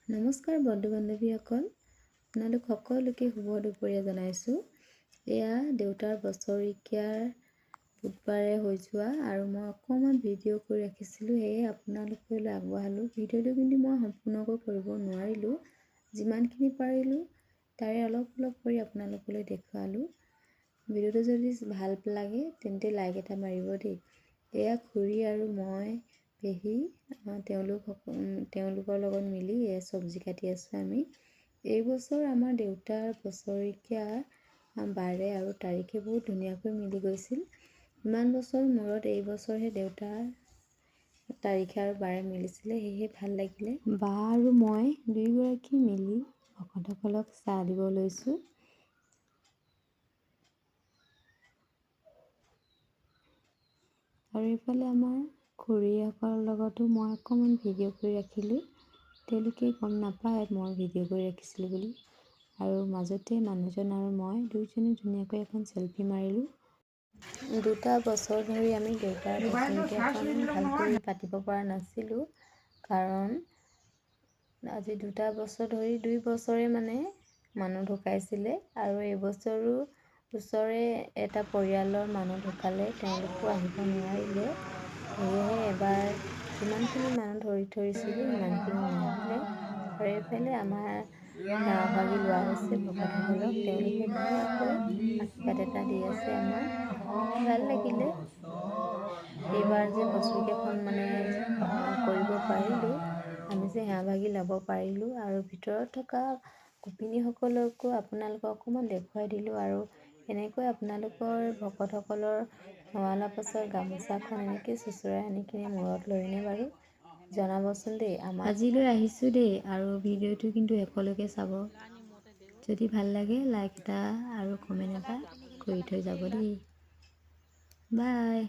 নমস্কাৰ বন্ধু বান্ধৱীসকল, আপোনালোক সকলোকে শুভ দুপৰীয়া জনাইছোঁ। এয়া দেউতাৰ বছৰেকীয়াৰ বুধবাৰে হৈ যোৱা আৰু মই অকণমান ভিডিঅ' কৰি ৰাখিছিলোঁ, সেয়ে আপোনালোকলৈ আগবঢ়ালোঁ। ভিডিঅ'টো কিন্তু মই সম্পূৰ্ণকৈ কৰিব নোৱাৰিলোঁ, যিমানখিনি পাৰিলোঁ তাৰে অলপ কৰি আপোনালোকলৈ দেখুৱালোঁ। ভিডিঅ'টো যদি ভাল লাগে তেন্তে লাইক এটা মাৰিব দেই। এয়া খুৰী আৰু মই পেহী তেওঁলোকৰ লগত মিলি চব্জি কাটি আছোঁ আমি। এই বছৰ আমাৰ দেউতাৰ বছৰেকীয়া বাৰে আৰু তাৰিখে বহুত ধুনীয়াকৈ মিলি গৈছিল। ইমান বছৰ মূৰত এই বছৰহে দেউতাৰ তাৰিখে আৰু বাৰে মিলিছিলে, সেয়েহে ভাল লাগিলে। বা আৰু মই দুয়োগৰাকী মিলি ভকতসকলক চাহ দিব লৈছোঁ। আৰু এইফালে আমাৰ খুৰীসকলৰ লগতো মই অকণমান ভিডিঅ' কৰি ৰাখিলোঁ। তেওঁলোকে গম নাপায় মই ভিডিঅ' কৰি ৰাখিছিলোঁ বুলি। আৰু মাজতে মানুহজন আৰু মই দুয়োজনে ধুনীয়াকৈ এখন চেলফি মাৰিলোঁ। 2 বছৰ ধৰি আমি দেউতাৰ বছৰেকীয়াখন ভালকৈ পাতিব পৰা নাছিলোঁ, কাৰণ আজি 2 বছৰ ধৰি 2 বছৰে মানুহ ঢুকাইছিলে আৰু এইবছৰো ওচৰৰে এটা পৰিয়ালৰ মানুহ ঢুকালে, তেওঁলোকো আহিব নোৱাৰিলে। সেয়েহে এবাৰ যিমানখিনি মানুহ ধৰি থৈছিলোঁ সিমানখিনি নাহিলে। আৰু এইফালে আমাৰ সেৱাভাগি লোৱা হৈছে ভকতসকলক, তেওঁলোকে ধুনীয়াকৈ আশীৰ্বাদ এটা দি আছে আমাক। ভাল লাগিলে এইবাৰ যে বছৰেকীয়াখন কৰিব পাৰিলোঁ, আমি যে সেৱাভাগি ল'ব পাৰিলোঁ। আৰু ভিতৰত থকা গোপিনীসকলকো আপোনালোকক অকণমান দেখুৱাই দিলোঁ। আৰু এনেকৈ আপোনালোকৰ ভকতসকলৰ সেৱা লোৱাৰ পাছত গামোচাখন এনেকৈ চুঁচৰাই আনি কিনে মূৰত লয়নে বাৰু, জনাবচোন দেই। আজিলৈ আহিছোঁ দেই, আৰু ভিডিঅ'টো কিন্তু শেষলৈকে চাব। যদি ভাল লাগে লাইক এটা আৰু কমেণ্ট এটা কৰি থৈ যাব দেই। বাই।